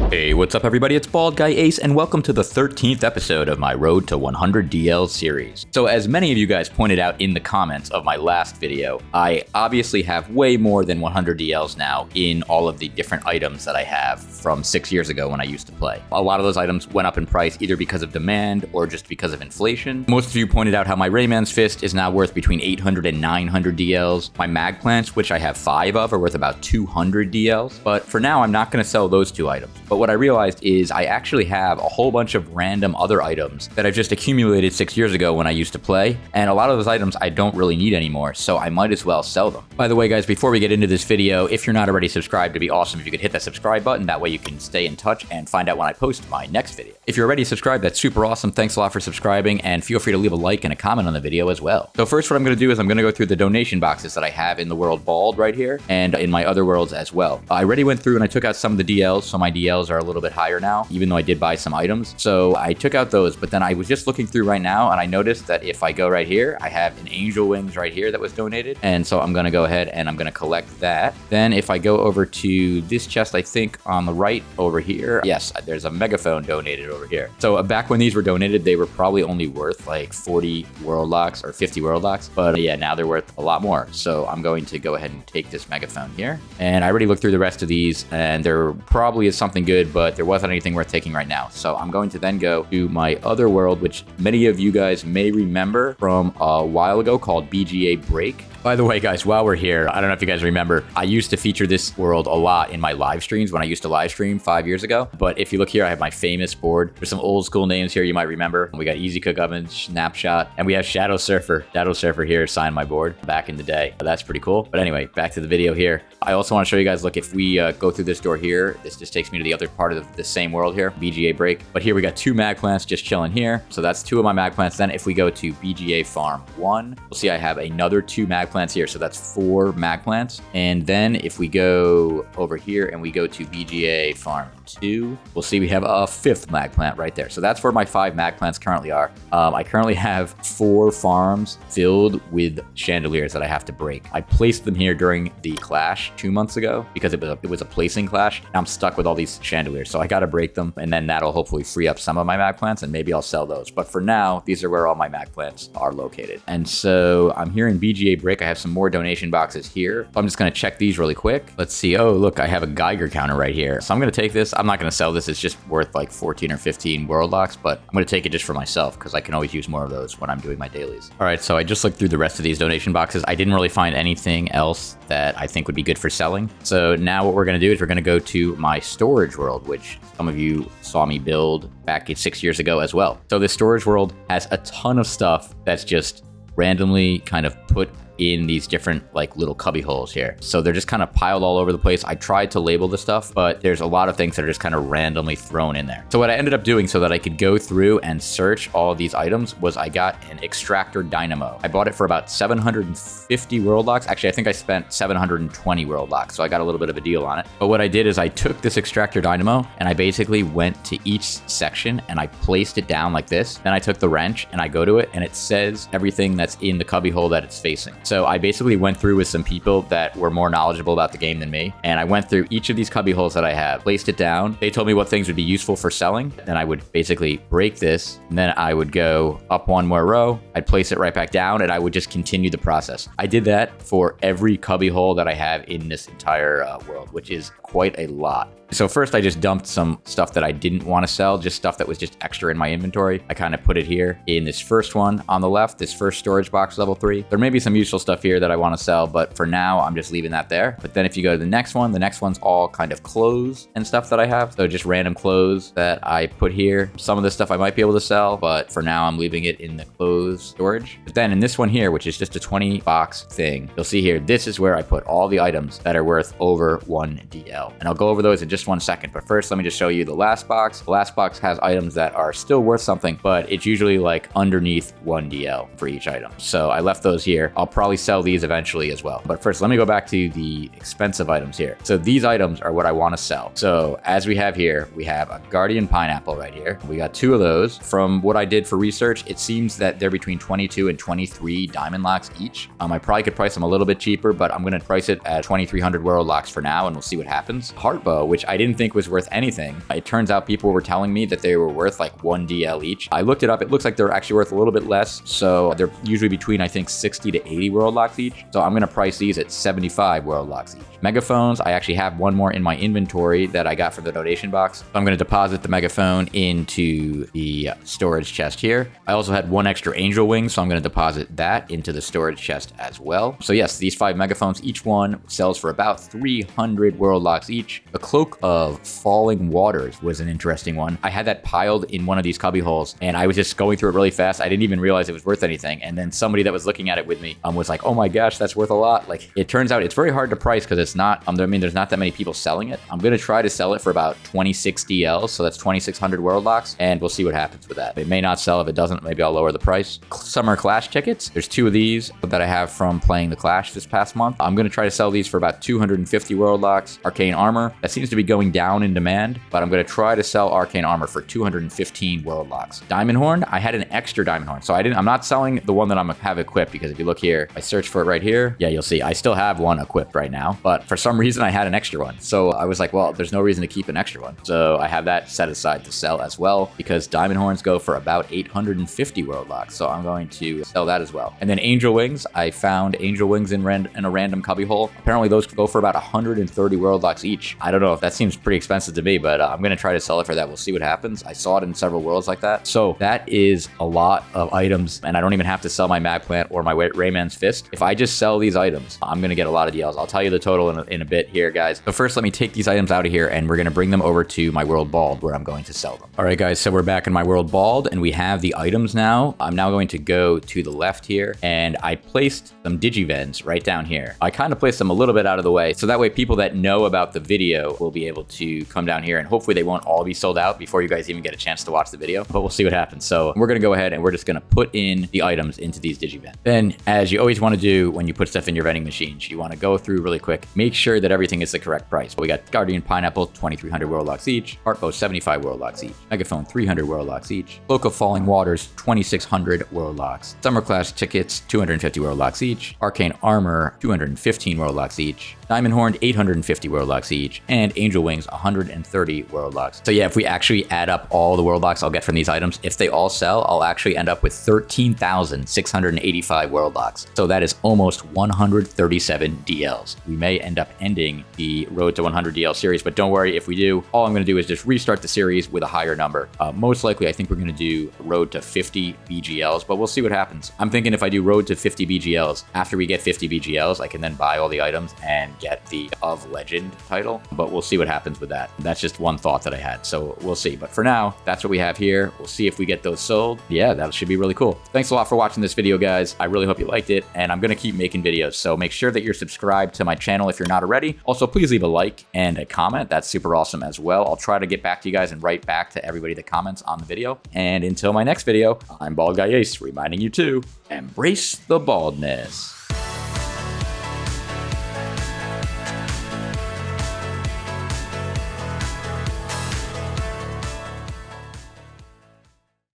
Hey, what's up everybody? It's BaldGuyAce and welcome to the 13th episode of my Road to 100 DL series. So as many of you guys pointed out in the comments of my last video, I obviously have way more than 100 DLs now in all of the different items that I have from 6 years ago when I used to play. A lot of those items went up in price either because of demand or just because of inflation. Most of you pointed out how my Rayman's Fist is now worth between 800 and 900 DLs. My mag plants, which I have 5 of, are worth about 200 DLs. But for now, I'm not going to sell those two items. But what I realized is I actually have a whole bunch of random other items that I've just accumulated 6 years ago when I used to play, and a lot of those items I don't really need anymore, so I might as well sell them. By the way, guys, before we get into this video, if you're not already subscribed, it'd be awesome if you could hit that subscribe button. That way you can stay in touch and find out when I post my next video. If you're already subscribed, that's super awesome. Thanks a lot for subscribing, and feel free to leave a like and a comment on the video as well. So first, what I'm going to do is I'm going to go through the donation boxes that I have in the world Bald right here, and in my other worlds as well. I already went through and I took out some of the DLs, so my DLs are a little bit higher now, even though I did buy some items. So I took out those, but then I was just looking through right now and I noticed that if I go right here, I have an Angel Wings right here that was donated. And so I'm going to go ahead and I'm going to collect that. Then if I go over to this chest, I think on the right over here, yes, there's a megaphone donated over here. So back when these were donated, they were probably only worth like 40 world locks or 50 world locks. But yeah, now they're worth a lot more. So I'm going to go ahead and take this megaphone here. And I already looked through the rest of these and there probably is something good, but there wasn't anything worth taking right now. So I'm going to then go to my other world, which many of you guys may remember from a while ago, called BGA Break. By the way, guys, while we're here, I don't know if you guys remember, I used to feature this world a lot in my live streams when I used to live stream 5 years ago. But if you look here, I have my famous board. There's some old school names here you might remember. We got Easy Cook Oven, Snapshot, and we have Shadow Surfer. Shadow Surfer here signed my board back in the day. That's pretty cool. But anyway, back to the video here. I also want to show you guys, look, if we go through this door here, this just takes me to the other part of the same world here, BGA Break. But here we got 2 mag plants just chilling here. So that's 2 of my mag plants. Then if we go to BGA Farm 1, we'll see I have another 2 mag plants here. So that's 4 mag plants. And then if we go over here and we go to BGA Farm 2, we'll see we have a 5th mag plant right there. So that's where my 5 mag plants currently are. I currently have 4 farms filled with chandeliers that I have to break. I placed them here during the clash 2 months ago because it was a placing clash. I'm stuck with all these chandeliers, so I got to break them, and then that'll hopefully free up some of my mag plants, and maybe I'll sell those. But for now, these are where all my mag plants are located. And so I'm here in BGA Break. I have some more donation boxes here. I'm just going to check these really quick. Let's see. Oh, look, I have a Geiger counter right here. So I'm going to take this. I'm not going to sell this. It's just worth like 14 or 15 world locks, but I'm going to take it just for myself because I can always use more of those when I'm doing my dailies. All right, so I just looked through the rest of these donation boxes. I didn't really find anything else that I think would be good for selling. So now what we're going to do is we're going to go to my storage world, which some of you saw me build back 6 years ago as well. So this storage world has a ton of stuff that's just randomly kind of put in these different like little cubby holes here. So they're just kind of piled all over the place. I tried to label the stuff, but there's a lot of things that are just kind of randomly thrown in there. So what I ended up doing so that I could go through and search all of these items was I got an extractor dynamo. I bought it for about 750 world locks. Actually, I think I spent 720 world locks, so I got a little bit of a deal on it. But what I did is I took this extractor dynamo and I basically went to each section and I placed it down like this. Then I took the wrench and I go to it and it says everything that's in the cubby hole that it's facing. So I basically went through with some people that were more knowledgeable about the game than me. And I went through each of these cubby holes that I have, placed it down. They told me what things would be useful for selling. Then I would basically break this. And then I would go up one more row. I'd place it right back down and I would just continue the process. I did that for every cubby hole that I have in this entire world, which is quite a lot. So first I just dumped some stuff that I didn't want to sell, just stuff that was just extra in my inventory. I kind of put it here in this first one on the left, this first storage box, level 3. There may be some useful stuff here that I want to sell, but for now I'm just leaving that there. But then if you go to the next one's all kind of clothes and stuff that I have. So just random clothes that I put here. Some of this stuff I might be able to sell, but for now I'm leaving it in the clothes storage. But then in this one here, which is just a 20 box thing, you'll see here, this is where I put all the items that are worth over 1 DL. And I'll go over those in just 1 second. But first, let me just show you the last box. The last box has items that are still worth something, but it's usually like underneath 1 DL for each item. So I left those here. I'll probably sell these eventually as well. But first, let me go back to the expensive items here. So these items are what I want to sell. So as we have here, we have a Guardian Pineapple right here. We got 2 of those. From what I did for research, it seems that they're between 22 and 23 diamond locks each. I probably could price them a little bit cheaper, but I'm going to price it at 2,300 world locks for now, and we'll see what happens. Heart Bow, which I didn't think was worth anything. It turns out people were telling me that they were worth like 1 DL each. I looked it up. It looks like they're actually worth a little bit less. So they're usually between, I think, 60 to 80 world locks each. So I'm going to price these at 75 world locks each. Megaphones, I actually have one more in my inventory that I got from the donation box. So I'm going to deposit the megaphone into the storage chest here. I also had one extra angel wing, so I'm going to deposit that into the storage chest as well. So yes, these 5 megaphones, each one sells for about 300 world locks each. The Cloak of Falling Waters was an interesting one. I had that piled in one of these cubby holes, and I was just going through it really fast. I didn't even realize it was worth anything. And then somebody that was looking at it with me was like, oh my gosh, that's worth a lot. Like, it turns out it's very hard to price because it's not, I mean, there's not that many people selling it. I'm going to try to sell it for about 26 DLs, so that's 2,600 world locks, and we'll see what happens with that. It may not sell. If it doesn't, maybe I'll lower the price. Summer Clash tickets. There's 2 of these that I have from playing the Clash this past month. I'm going to try to sell these for about 250 world locks. Arcane Armor. That seems to be going down in demand, but I'm going to try to sell Arcane Armor for 215 world locks. Diamond Horn. I had an extra Diamond Horn, so I'm not selling the one that I'm gonna have equipped, because if you look here, I search for it right here. Yeah, you'll see I still have one equipped right now, but for some reason I had an extra one. So I was like, well, there's no reason to keep an extra one. So I have that set aside to sell as well, because Diamond Horns go for about 850 world locks. So I'm going to sell that as well. And then Angel Wings. I found Angel Wings in a random cubby hole. Apparently those go for about 130 world locks each. I don't know if that seems pretty expensive to me, but I'm going to try to sell it for that. We'll see what happens. I saw it in several worlds like that. So that is a lot of items, and I don't even have to sell my mag plant or my Rayman's Fist. If I just sell these items, I'm going to get a lot of DLs. I'll tell you the total in a bit here, guys. But first, let me take these items out of here, and we're going to bring them over to my world Bald, where I'm going to sell them. All right, guys, so we're back in my world Bald, and we have the items now. I'm now going to go to the left here, and I placed some Digivens right down here. I kind of placed them a little bit out of the way, so that way people that know about the video will be able to come down here, and hopefully they won't all be sold out before you guys even get a chance to watch the video, but we'll see what happens. So we're going to go ahead and we're just going to put in the items into these Digivens. Then, as you always want to do when you put stuff in your vending machines, you want to go through really quick, make sure that everything is the correct price. We got Guardian Pineapple, 2,300 world locks each. Heartbow, 75 world locks each. Megaphone, 300 world locks each. Cloak of Falling Waters, 2,600 world locks. Summer Clash tickets, 250 world locks each. Arcane Armor, 215 world locks each. Diamond Horn, 850 world locks each. And Angel Wings, 130 world locks. So yeah, if we actually add up all the world locks I'll get from these items, if they all sell, I'll actually end up with 13,685 world locks. So that is almost 137 DLs. We may end up ending the Road to 100 DL series, but don't worry if we do. All I'm going to do is just restart the series with a higher number. Most likely, I think we're going to do Road to 50 BGLs, but we'll see what happens. I'm thinking if I do Road to 50 BGLs, after we get 50 BGLs, I can then buy all the items and get the Of Legend title, but we'll see what happens with that. That's just one thought that I had, so we'll see. But for now, that's what we have here. We'll see if we get those sold. Yeah, that should be really cool. Thanks a lot for watching this video, guys. I really hope you liked it, and I'm going to keep making videos, so make sure that you're subscribed to my channel if you're not already. Also, please leave a like and a comment. That's super awesome as well. I'll try to get back to you guys and write back to everybody that comments on the video. And until my next video, I'm BaldGuyAce, reminding you to embrace the baldness.